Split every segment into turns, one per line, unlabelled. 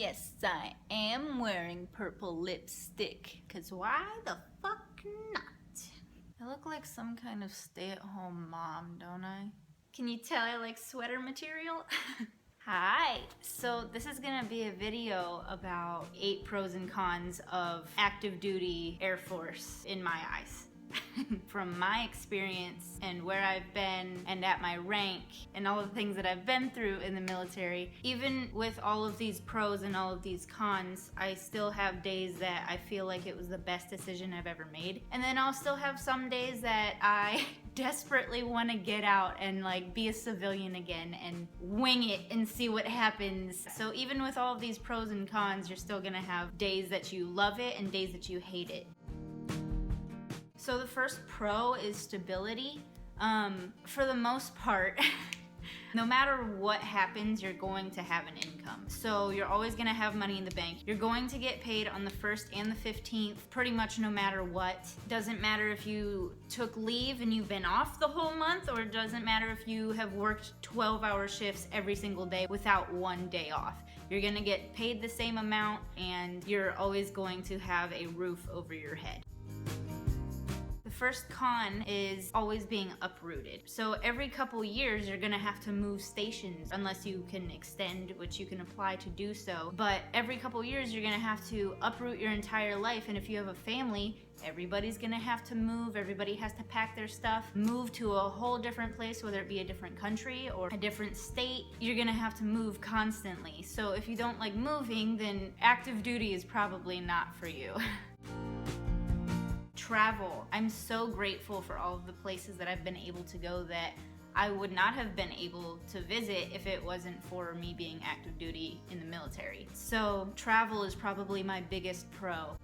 Yes, I am wearing purple lipstick. Cause why the fuck not? I look like some kind of stay-at-home mom, don't I? Can you tell I like sweater material? Hi! So this is gonna be a video about 8 pros and cons of active duty Air Force in my eyes. From my experience and where I've been and at my rank and all the things that I've been through in the military, even with all of these pros and all of these cons, I still have days that I feel like it was the best decision I've ever made. And then I'll still have some days that I desperately want to get out and like be a civilian again and wing it and see what happens. So even with all of these pros and cons, you're still gonna have days that you love it and days that you hate it. So the first pro is stability. For the most part, no matter what happens, you're going to have an income. So you're always gonna have money in the bank. You're going to get paid on the 1st and the 15th, pretty much no matter what. Doesn't matter if you took leave and you've been off the whole month, or it doesn't matter if you have worked 12-hour shifts every single day without one day off. You're gonna get paid the same amount, and you're always going to have a roof over your head. The first con is always being uprooted. So every couple years you're gonna have to move stations unless you can extend, which you can apply to do so. But every couple years you're gonna have to uproot your entire life, and if you have a family, everybody's gonna have to move. Everybody has to pack their stuff, move to a whole different place, whether it be a different country or a different state. You're gonna have to move constantly. So if you don't like moving, then active duty is probably not for you. Travel. I'm so grateful for all of the places that I've been able to go that I would not have been able to visit if it wasn't for me being active duty in the military. So travel is probably my biggest pro.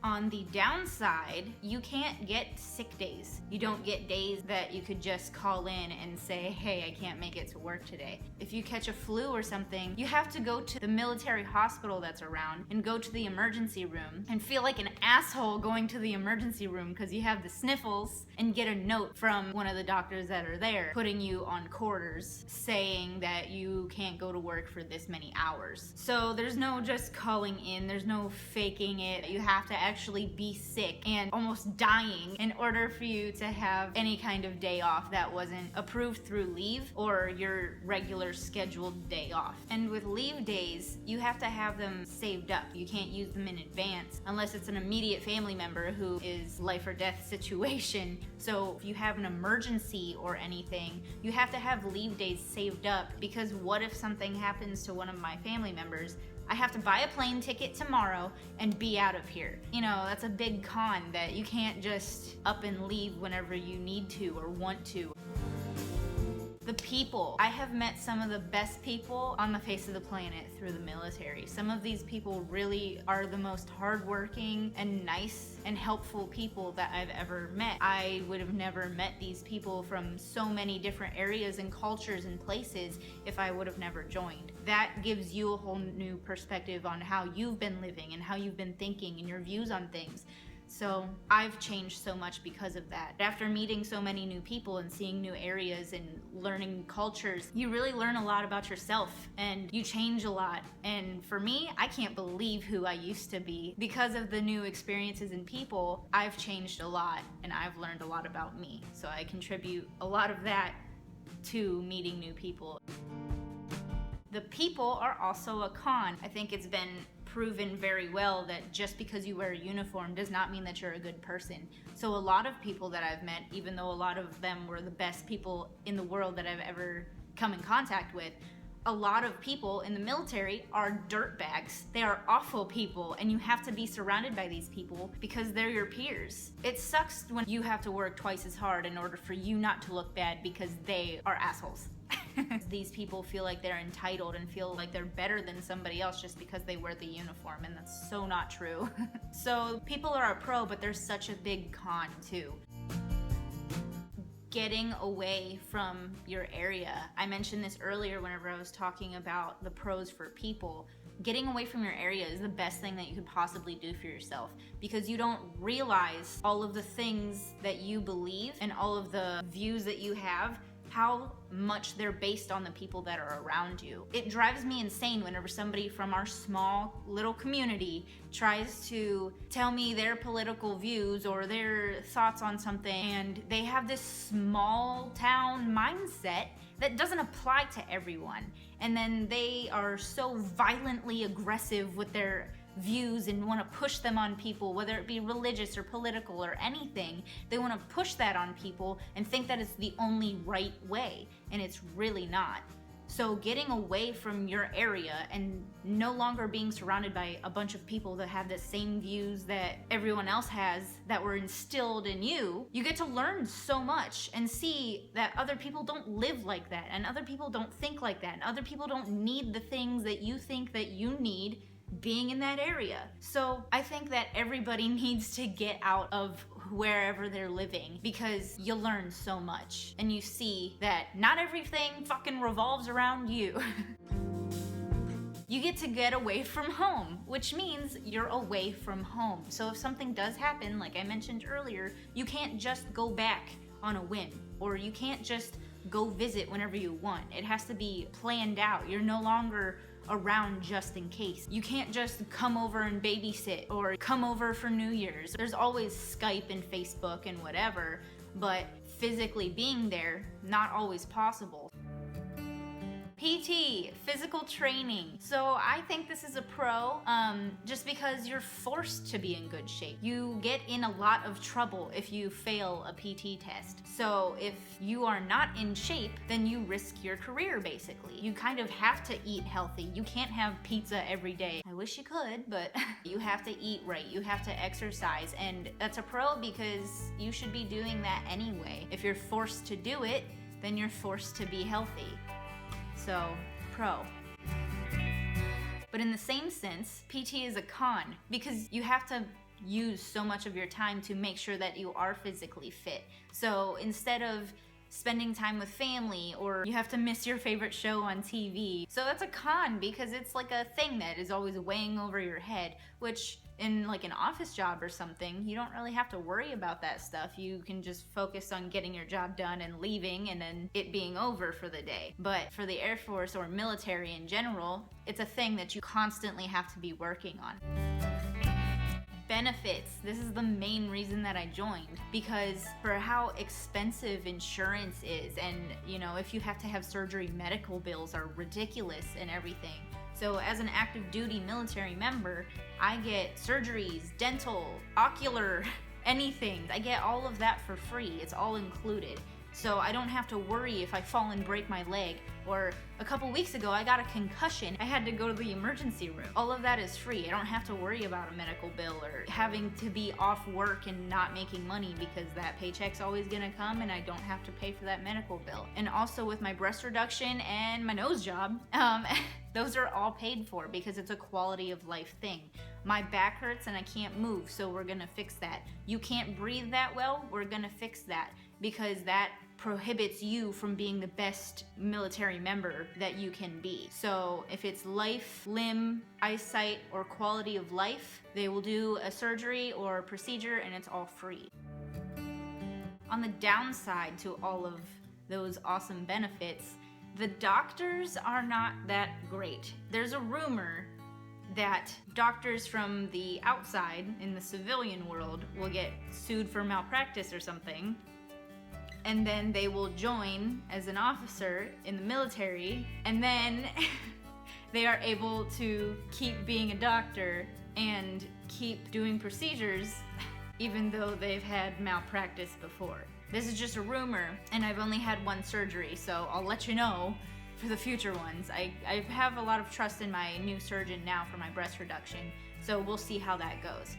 On the downside, you can't get sick days. You don't get days that you could just call in and say, hey, I can't make it to work today. If you catch a flu or something, you have to go to the military hospital that's around and go to the emergency room and feel like an asshole going to the emergency room because you have the sniffles, and get a note from one of the doctors that are there putting you on quarters saying that you can't go to work for this many hours. So there's no just calling in, there's no faking it. You have to actually be sick and almost dying in order for you to have any kind of day off that wasn't approved through leave or your regular scheduled day off. And with leave days, you have to have them saved up. You can't use them in advance unless it's an immediate family member who is life or death situation. So if you have an emergency or anything, you have to have leave days saved up, because what if something happens to one of my family members? I have to buy a plane ticket tomorrow and be out of here. You know, that's a big con, that you can't just up and leave whenever you need to or want to. The people. I have met some of the best people on the face of the planet through the military. Some of these people really are the most hardworking and nice and helpful people that I've ever met. I would have never met these people from so many different areas and cultures and places if I would have never joined. That gives you a whole new perspective on how you've been living and how you've been thinking and your views on things. So I've changed so much because of that. After meeting so many new people and seeing new areas and learning cultures, you really learn a lot about yourself and you change a lot. And for me, I can't believe who I used to be. Because of the new experiences and people, I've changed a lot and I've learned a lot about me. So I contribute a lot of that to meeting new people. The people are also a con. I think it's been proven very well that just because you wear a uniform does not mean that you're a good person. So a lot of people that I've met, even though a lot of them were the best people in the world that I've ever come in contact with, a lot of people in the military are dirtbags. They are awful people, and you have to be surrounded by these people because they're your peers. It sucks when you have to work twice as hard in order for you not to look bad because they are assholes. These people feel like they're entitled and feel like they're better than somebody else just because they wear the uniform, and that's so not true. So people are a pro, but there's such a big con too. Getting away from your area. I mentioned this earlier whenever I was talking about the pros for people. Getting away from your area is the best thing that you could possibly do for yourself, because you don't realize all of the things that you believe and all of the views that you have how much they're based on the people that are around you. It drives me insane whenever somebody from our small little community tries to tell me their political views or their thoughts on something, and they have this small town mindset that doesn't apply to everyone. And then they are so violently aggressive with their views and want to push them on people, whether it be religious or political or anything. They want to push that on people and think that it's the only right way, and it's really not. So getting away from your area and no longer being surrounded by a bunch of people that have the same views that everyone else has that were instilled in you, you get to learn so much and see that other people don't live like that, and other people don't think like that, and other people don't need the things that you think that you need being in that area. So I think that everybody needs to get out of wherever they're living, because you learn so much and you see that not everything fucking revolves around you. You get to get away from home, which means you're away from home. So if something does happen, like I mentioned earlier, you can't just go back on a whim, or you can't just go visit whenever you want. It has to be planned out. You're no longer around just in case. You can't just come over and babysit or come over for New Year's. There's always Skype and Facebook and whatever, but physically being there, not always possible. PT, physical training. So I think this is a pro, just because you're forced to be in good shape. You get in a lot of trouble if you fail a PT test. So if you are not in shape, then you risk your career basically. You kind of have to eat healthy. You can't have pizza every day. I wish you could, but you have to eat right. You have to exercise, and that's a pro because you should be doing that anyway. If you're forced to do it, then you're forced to be healthy. So, pro. But in the same sense, PT is a con, because you have to use so much of your time to make sure that you are physically fit. So instead of spending time with family, or you have to miss your favorite show on TV. So that's a con, because it's like a thing that is always weighing over your head, which in like an office job or something, you don't really have to worry about that stuff. You can just focus on getting your job done and leaving, and then it being over for the day. But for the Air Force or military in general, it's a thing that you constantly have to be working on. Benefits. This is the main reason that I joined, because for how expensive insurance is, and if you have to have surgery, medical bills are ridiculous and everything. So as an active duty military member, I get surgeries, dental, ocular, anything. I get all of that for free. It's all included. So I don't have to worry if I fall and break my leg, or a couple weeks ago I got a concussion. I had to go to the emergency room. All of that is free. I don't have to worry about a medical bill or having to be off work and not making money, because that paycheck's always gonna come and I don't have to pay for that medical bill. And also with my breast reduction and my nose job, those are all paid for because it's a quality of life thing. My back hurts and I can't move, so we're gonna fix that. You can't breathe that well, we're gonna fix that, because that prohibits you from being the best military member that you can be. So if it's life, limb, eyesight, or quality of life, they will do a surgery or a procedure, and it's all free. On the downside to all of those awesome benefits, the doctors are not that great. There's a rumor that doctors from the outside in the civilian world will get sued for malpractice or something, and then they will join as an officer in the military, and then they are able to keep being a doctor and keep doing procedures even though they've had malpractice before. This is just a rumor, and I've only had one surgery, so I'll let you know for the future ones. I have a lot of trust in my new surgeon now for my breast reduction, so we'll see how that goes.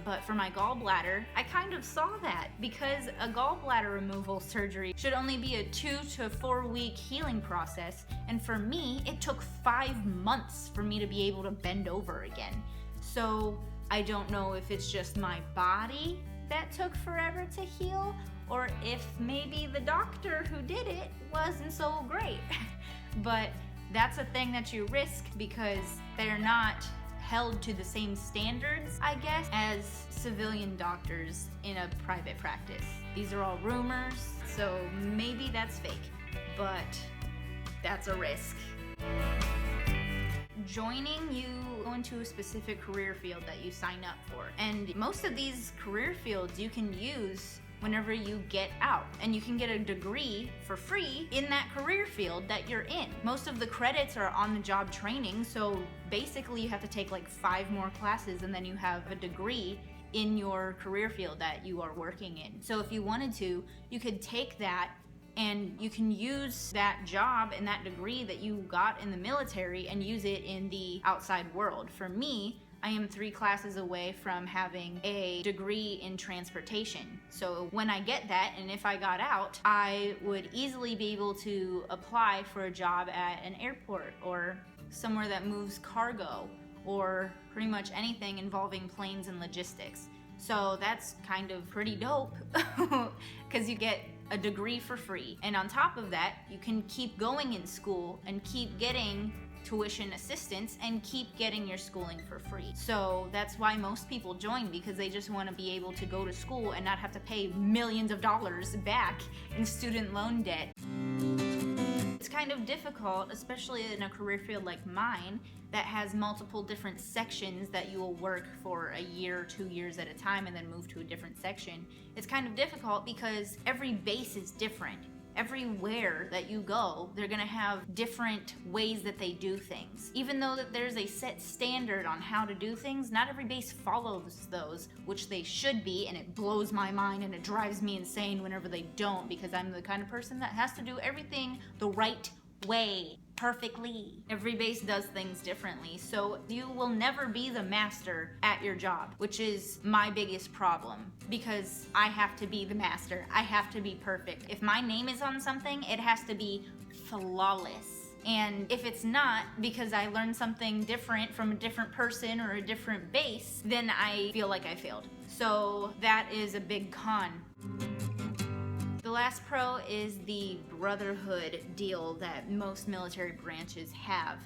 But for my gallbladder, I kind of saw that, because a gallbladder removal surgery should only be a 2 to 4 week healing process, and for me, it took 5 months for me to be able to bend over again. So I don't know if it's just my body that took forever to heal, or if maybe the doctor who did it wasn't so great. But that's a thing that you risk, because they're not held to the same standards, I guess, as civilian doctors in a private practice. These are all rumors, so maybe that's fake. but that's a risk. Joining, you go into a specific career field that you sign up for. And most of these career fields you can use whenever you get out, and you can get a degree for free in that career field that you're in. Most of the credits are on the job training, so basically you have to take like 5 more classes and then you have a degree in your career field that you are working in. So if you wanted to, you could take that and you can use that job and that degree that you got in the military and use it in the outside world. For me, I am 3 classes away from having a degree in transportation. So when I get that, and if I got out, I would easily be able to apply for a job at an airport or somewhere that moves cargo, or pretty much anything involving planes and logistics. So that's kind of pretty dope because you get a degree for free. And on top of that, you can keep going in school and keep getting tuition assistance and keep getting your schooling for free. So that's why most people join, because they just want to be able to go to school and not have to pay millions of dollars back in student loan debt. It's kind of difficult, especially in a career field like mine that has multiple different sections that you will work for a year or 2 years at a time and then move to a different section. It's kind of difficult because every base is different. Everywhere that you go, they're gonna have different ways that they do things. Even though that there's a set standard on how to do things, not every base follows those, which they should be, and it blows my mind and it drives me insane whenever they don't, because I'm the kind of person that has to do everything the right way, perfectly. Every base does things differently, so you will never be the master at your job, which is my biggest problem, because I have to be the master. I have to be perfect. If my name is on something, it has to be flawless. And if it's not, because I learned something different from a different person or a different base, then I feel like I failed. So that is a big con. The last pro is the brotherhood deal that most military branches have.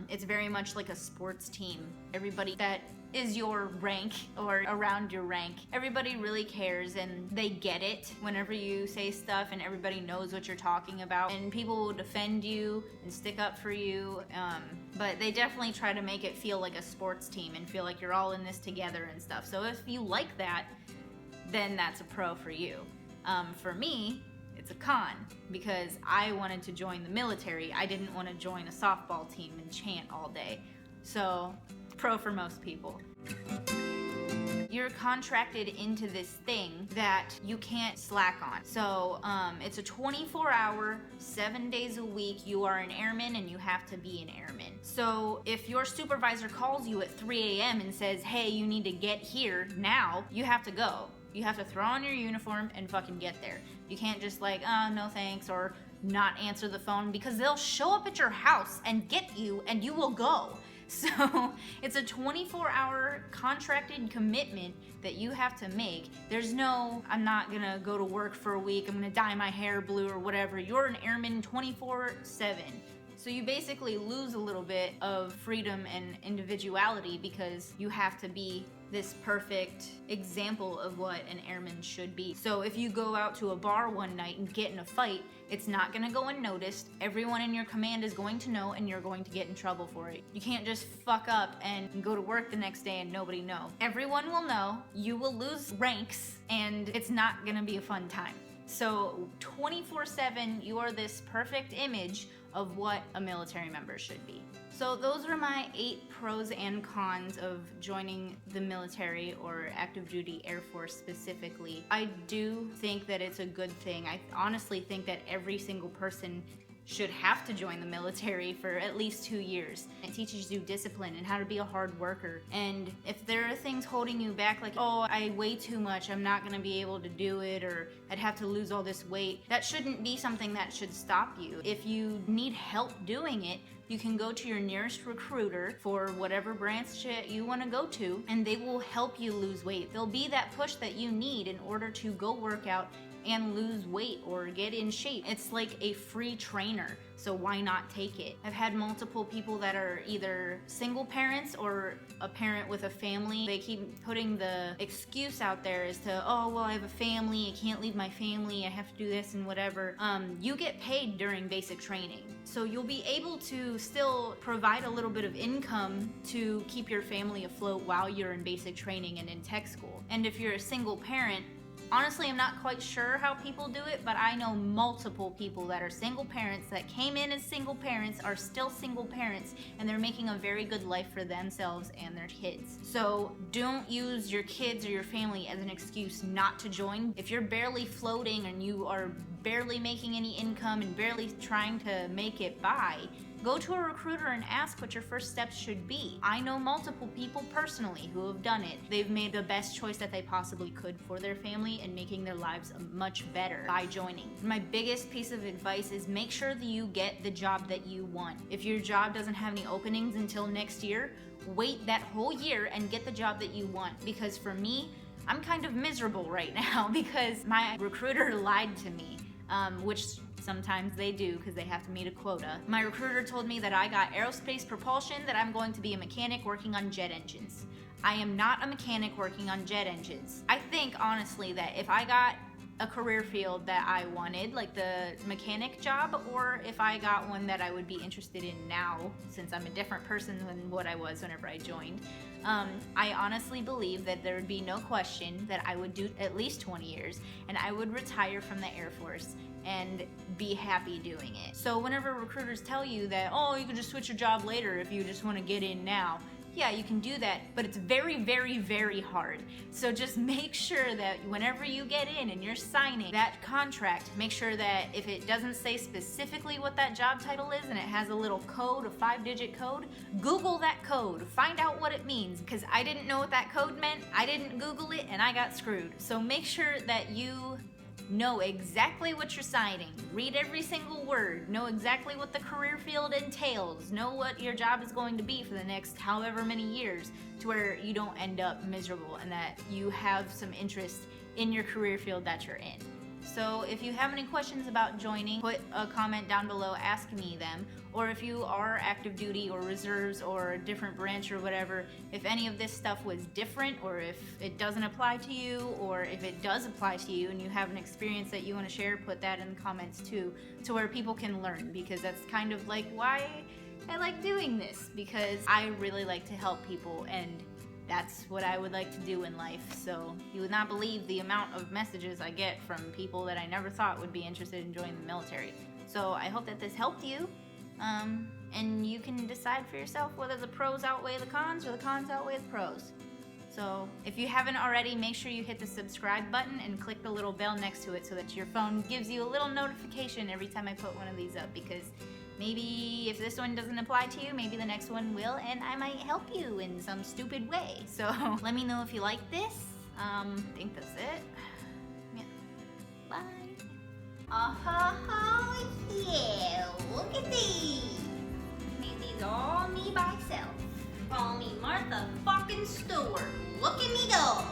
It's very much like a sports team. Everybody that is your rank or around your rank, everybody really cares and they get it whenever you say stuff, and everybody knows what you're talking about, and people will defend you and stick up for you. But they definitely try to make it feel like a sports team and feel like you're all in this together and stuff. So if you like that, then that's a pro for you. For me, it's a con, because I wanted to join the military. I didn't want to join a softball team and chant all day. So, pro for most people. You're contracted into this thing that you can't slack on. So, it's a 24-hour, 7 days a week, you are an airman and you have to be an airman. So, if your supervisor calls you at 3 a.m. and says, hey, you need to get here now, you have to go. You have to throw on your uniform and fucking get there. You can't just like, oh, no thanks, or not answer the phone, because they'll show up at your house and get you and you will go. So it's a 24-hour contracted commitment that you have to make. There's no, I'm not gonna go to work for a week, I'm gonna dye my hair blue or whatever. You're an airman 24/7. So you basically lose a little bit of freedom and individuality, because you have to be this perfect example of what an airman should be. So if you go out to a bar one night and get in a fight, it's not gonna go unnoticed. Everyone in your command is going to know, and you're going to get in trouble for it. You can't just fuck up and go to work the next day and nobody know. Everyone will know, you will lose ranks, and it's not gonna be a fun time. So 24/7, you are this perfect image of what a military member should be. So those are my 8 pros and cons of joining the military or active duty Air Force specifically. I do think that it's a good thing. I honestly think that every single person should have to join the military for at least 2 years. It teaches you discipline and how to be a hard worker. And if there are things holding you back, like, oh, I weigh too much, I'm not gonna be able to do it, or I'd have to lose all this weight, that shouldn't be something that should stop you. If you need help doing it, you can go to your nearest recruiter for whatever branch you want to go to, and they will help you lose weight. They'll be that push that you need in order to go work out and lose weight or get in shape. It's like a free trainer, so why not take it? I've had multiple people that are either single parents or a parent with a family. They keep putting the excuse out there as to, oh, well, I have a family, I can't leave my family, I have to do this and whatever. You get paid during basic training, so you'll be able to still provide a little bit of income to keep your family afloat while you're in basic training and in tech school. And if you're a single parent, honestly, I'm not quite sure how people do it, but I know multiple people that are single parents that came in as single parents, are still single parents, and they're making a very good life for themselves and their kids. So don't use your kids or your family as an excuse not to join. If you're barely floating and you are barely making any income and barely trying to make it by, go to a recruiter and ask what your first steps should be. I know multiple people personally who have done it. They've made the best choice that they possibly could for their family and making their lives much better by joining. My biggest piece of advice is make sure that you get the job that you want. If your job doesn't have any openings until next year, wait that whole year and get the job that you want. Because for me, I'm kind of miserable right now because my recruiter lied to me, which sometimes they do because they have to meet a quota. My recruiter told me that I got aerospace propulsion, that I'm going to be a mechanic working on jet engines. I am not a mechanic working on jet engines. I think honestly that if I got a career field that I wanted, like the mechanic job, or if I got one that I would be interested in now, since I'm a different person than what I was whenever I joined, I honestly believe that there would be no question that I would do at least 20 years and I would retire from the Air Force and be happy doing it. So whenever recruiters tell you that, oh, you can just switch your job later if you just want to get in now, yeah, you can do that, but it's very, very, very hard. So just make sure that whenever you get in and you're signing that contract, make sure that if it doesn't say specifically what that job title is and it has a little code, a 5-digit code, Google that code, find out what it means, because I didn't know what that code meant, I didn't Google it, and I got screwed. So make sure that you know exactly what you're signing, read every single word, know exactly what the career field entails, know what your job is going to be for the next however many years, to where you don't end up miserable and that you have some interest in your career field that you're in. So if you have any questions about joining, put a comment down below, ask me them. Or if you are active duty or reserves or a different branch or whatever, if any of this stuff was different, or if it doesn't apply to you, or if it does apply to you and you have an experience that you want to share, put that in the comments too, to where people can learn, because that's kind of like why I like doing this, because I really like to help people and that's what I would like to do in life. So you would not believe the amount of messages I get from people that I never thought would be interested in joining the military. So I hope that this helped you. And you can decide for yourself whether the pros outweigh the cons or the cons outweigh the pros. So if you haven't already, make sure you hit the subscribe button and click the little bell next to it so that your phone gives you a little notification every time I put one of these up, because maybe if this one doesn't apply to you, maybe the next one will, and I might help you in some stupid way. So let me know if you like this. I think that's it. Yeah. Bye. Oh, yeah, look at these. Made these all me by myself. Call me Martha fucking Stewart. Look at me go.